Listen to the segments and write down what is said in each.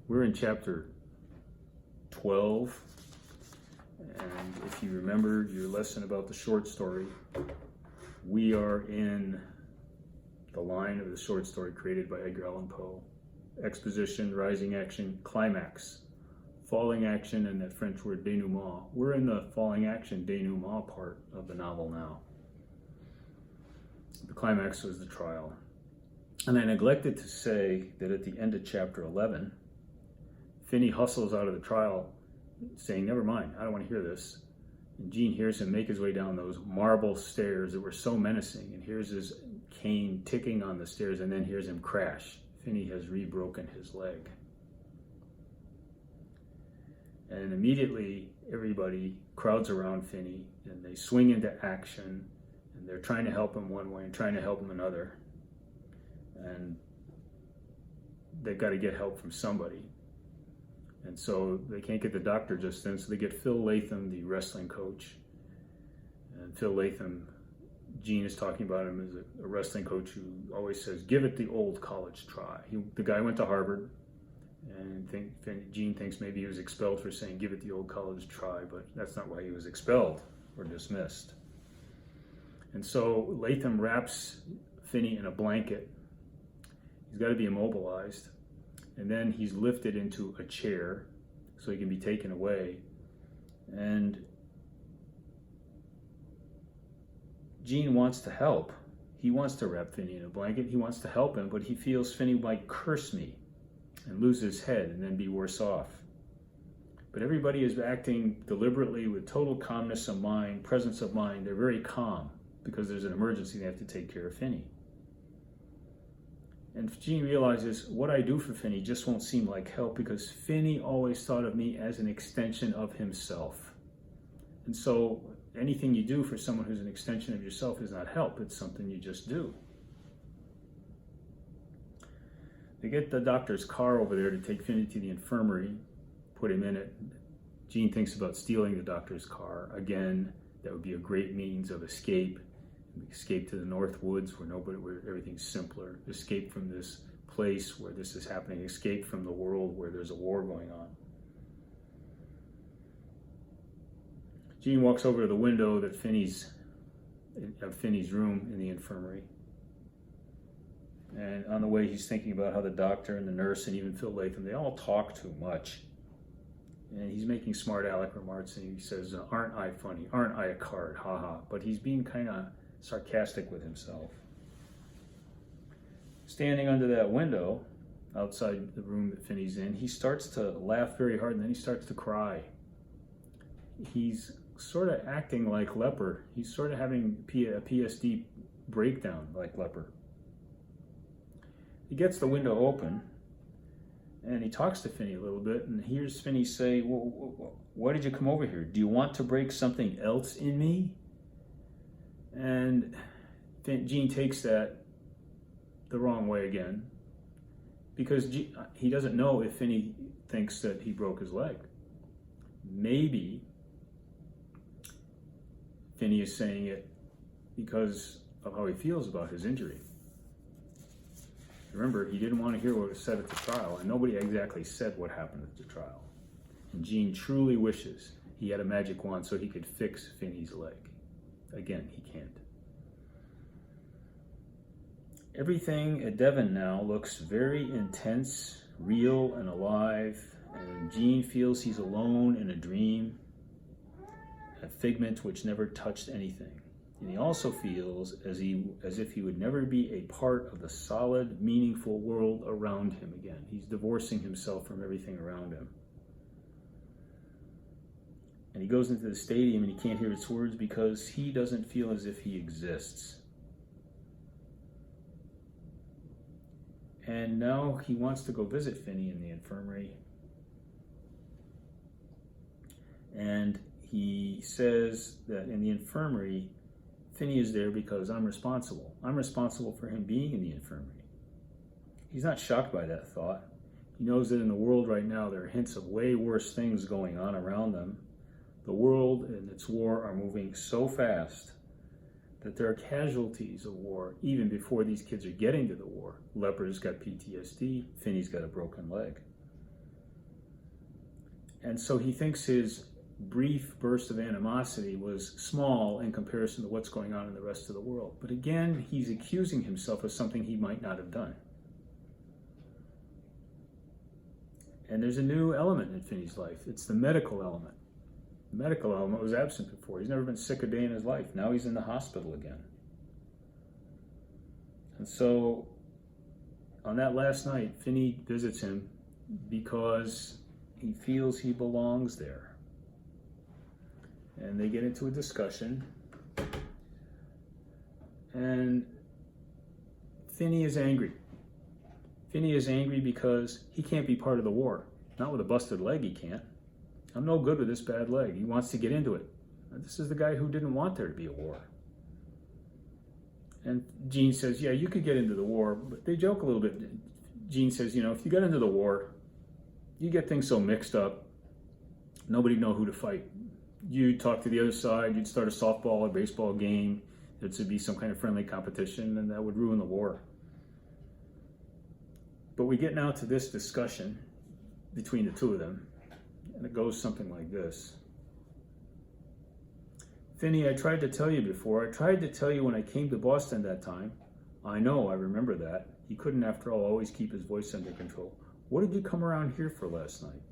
We're in chapter 12, and if you remember your lesson about the short story, we are in the line of the short story created by Edgar Allan Poe. Exposition, rising action, climax, falling action, and that French word denouement. We're in the falling action denouement part of the novel now. The climax was the trial. And I neglected to say that at the end of chapter 11, Finney hustles out of the trial saying, never mind, I don't want to hear this. And Jean hears him make his way down those marble stairs that were so menacing, and hears his cane ticking on the stairs, and then hears him crash. Finney has re-broken his leg. And immediately everybody crowds around Finney, and they swing into action, and they're trying to help him one way and trying to help him another. And they've got to get help from somebody. And so they can't get the doctor just then, so they get Phil Latham, the wrestling coach. And Phil Latham, Gene is talking about him as a wrestling coach who always says, give it the old college try. The guy went to Harvard, and Gene thinks maybe he was expelled for saying, give it the old college try, but that's not why he was expelled or dismissed. And so Latham wraps Finney in a blanket. He's got to be immobilized. And then he's lifted into a chair so he can be taken away. And Gene wants to help. He wants to wrap Finney in a blanket. He wants to help him, but he feels Finney might curse me and lose his head and then be worse off. But everybody is acting deliberately with total calmness of mind, presence of mind. They're very calm because there's an emergency. They have to take care of Finney. And Gene realizes what I do for Finney just won't seem like help, because Finney always thought of me as an extension of himself. And so anything you do for someone who's an extension of yourself is not help, it's something you just do. They get the doctor's car over there to take Finney to the infirmary, put him in it. Gene thinks about stealing the doctor's car. Again, that would be a great means of escape. Escape to the North Woods where everything's simpler. Escape from this place where this is happening. Escape from the world where there's a war going on. Gene walks over to the window of Finney's room in the infirmary. And on the way, he's thinking about how the doctor and the nurse and even Phil Latham, they all talk too much. And he's making smart aleck remarks, and he says, aren't I funny? Aren't I a card? Ha ha. But he's being kind of sarcastic with himself. Standing under that window outside the room that Finney's in, he starts to laugh very hard, and then he starts to cry. He's sort of acting like Leper. He's sort of having a PSD breakdown like Leper. He gets the window open, and he talks to Finney a little bit, and hears Finney say, well, why did you come over here? Do you want to break something else in me? And Gene takes that the wrong way again, because he doesn't know if Finney thinks that he broke his leg. Maybe Finney is saying it because of how he feels about his injury. Remember, he didn't want to hear what was said at the trial, and nobody exactly said what happened at the trial. And Gene truly wishes he had a magic wand so he could fix Finney's leg. Again, he can't. Everything at Devon now looks very intense, real, and alive, and Gene feels he's alone in a dream, a figment which never touched anything. And he also feels as if he would never be a part of the solid, meaningful world around him again. He's divorcing himself from everything around him. And he goes into the stadium and he can't hear its words because he doesn't feel as if he exists. And now he wants to go visit Finney in the infirmary. And he says that in the infirmary, Finney is there because I'm responsible. I'm responsible for him being in the infirmary. He's not shocked by that thought. He knows that in the world right now, there are hints of way worse things going on around them. The world and its war are moving so fast that there are casualties of war even before these kids are getting to the war. Leper's got PTSD, Finney's got a broken leg. And so he thinks his brief burst of animosity was small in comparison to what's going on in the rest of the world. But again, he's accusing himself of something he might not have done. And there's a new element in Finney's life. It's the medical element. The medical element was absent before. He's never been sick a day in his life. Now he's in the hospital again. And so on that last night, Finney visits him because he feels he belongs there. And they get into a discussion. And Finney is angry. Finney is angry because he can't be part of the war. Not with a busted leg, he can't. I'm no good with this bad leg. He wants to get into it. This is the guy who didn't want there to be a war. And Gene says, yeah, you could get into the war, but they joke a little bit. Gene says, if you got into the war, you get things so mixed up, nobody'd know who to fight. You'd talk to the other side, you'd start a softball or baseball game, there'd be some kind of friendly competition, and that would ruin the war. But we get now to this discussion between the two of them, and it goes something like this. Finney, I tried to tell you before. I tried to tell you when I came to Boston that time. I know, I remember that. He couldn't, after all, always keep his voice under control. What did you come around here for last night?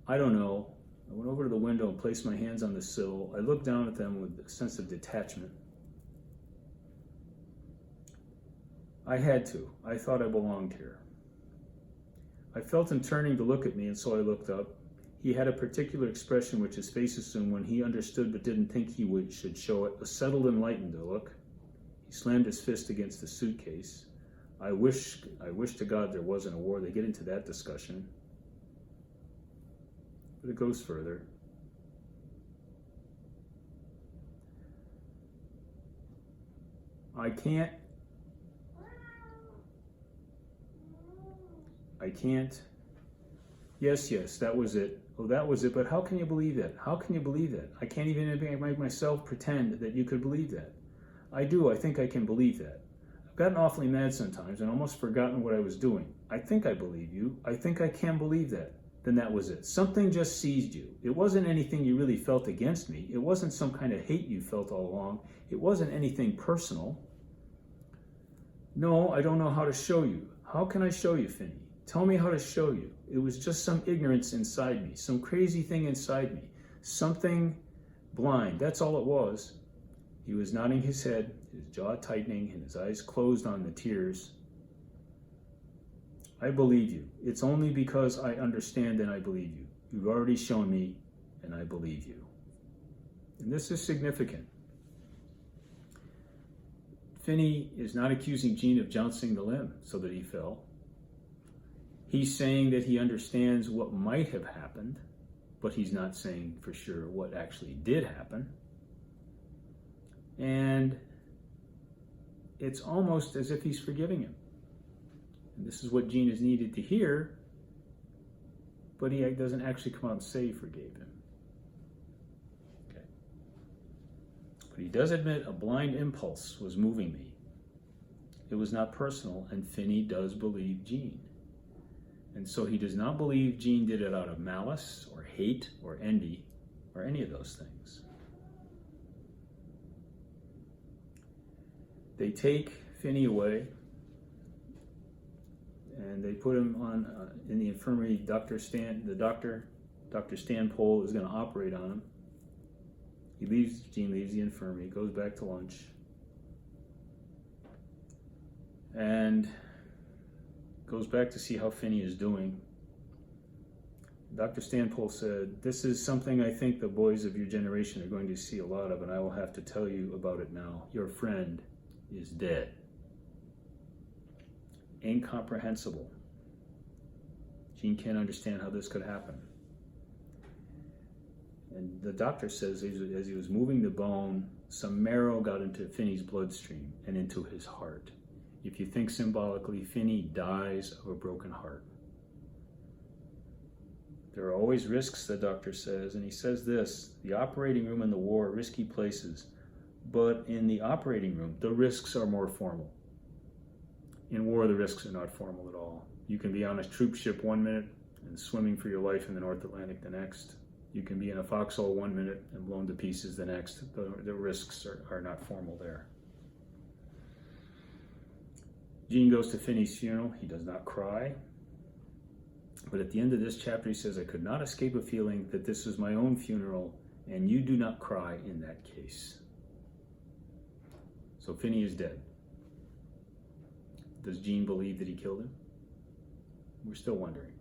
I don't know. I went over to the window and placed my hands on the sill. I looked down at them with a sense of detachment. I had to. I thought I belonged here. I felt him turning to look at me, and so I looked up. He had a particular expression which his face assumed when he understood but didn't think he should show it, a settled, enlightened look. He slammed his fist against the suitcase. I wish to God there wasn't a war. They get into that discussion. But it goes further. I can't. Yes, that was it. Oh, that was it. But how can you believe that? How can you believe that? I can't even make myself pretend that you could believe that. I do. I think I can believe that. I've gotten awfully mad sometimes and almost forgotten what I was doing. I think I believe you. I think I can believe that. Then that was it. Something just seized you. It wasn't anything you really felt against me. It wasn't some kind of hate you felt all along. It wasn't anything personal. No, I don't know how to show you. How can I show you, Finney? Tell me how to show you. It was just some ignorance inside me, some crazy thing inside me, something blind. That's all it was. He was nodding his head, his jaw tightening, and his eyes closed on the tears. I believe you. It's only because I understand and I believe you. You've already shown me, and I believe you. And this is significant. Finney is not accusing Gene of jouncing the limb so that he fell. He's saying that he understands what might have happened, but he's not saying for sure what actually did happen. And it's almost as if he's forgiving him. And this is what Gene is needed to hear, but he doesn't actually come out and say he forgave him. Okay. But he does admit a blind impulse was moving me. It was not personal, and Finney does believe Gene. And so he does not believe Gene did it out of malice or hate or envy or any of those things. They take Finney away and they put him on in the infirmary. Dr. Stan Pole is going to operate on him. Gene leaves the infirmary, goes back to lunch, and goes back to see how Finney is doing. Dr. Stanpole said, "This is something I think the boys of your generation are going to see a lot of, and I will have to tell you about it now. Your friend is dead." Incomprehensible. Gene can't understand how this could happen. And the doctor says as he was moving the bone, some marrow got into Finney's bloodstream and into his heart. If you think symbolically, Finney dies of a broken heart. There are always risks, the doctor says, and he says this: the operating room and the war are risky places, but in the operating room, the risks are more formal. In war, the risks are not formal at all. You can be on a troop ship one minute and swimming for your life in the North Atlantic the next. You can be in a foxhole 1 minute and blown to pieces the next. The risks are not formal there. Gene goes to Finney's funeral. He does not cry. But at the end of this chapter, he says, I could not escape a feeling that this was my own funeral, and you do not cry in that case. So Finney is dead. Does Gene believe that he killed him? We're still wondering.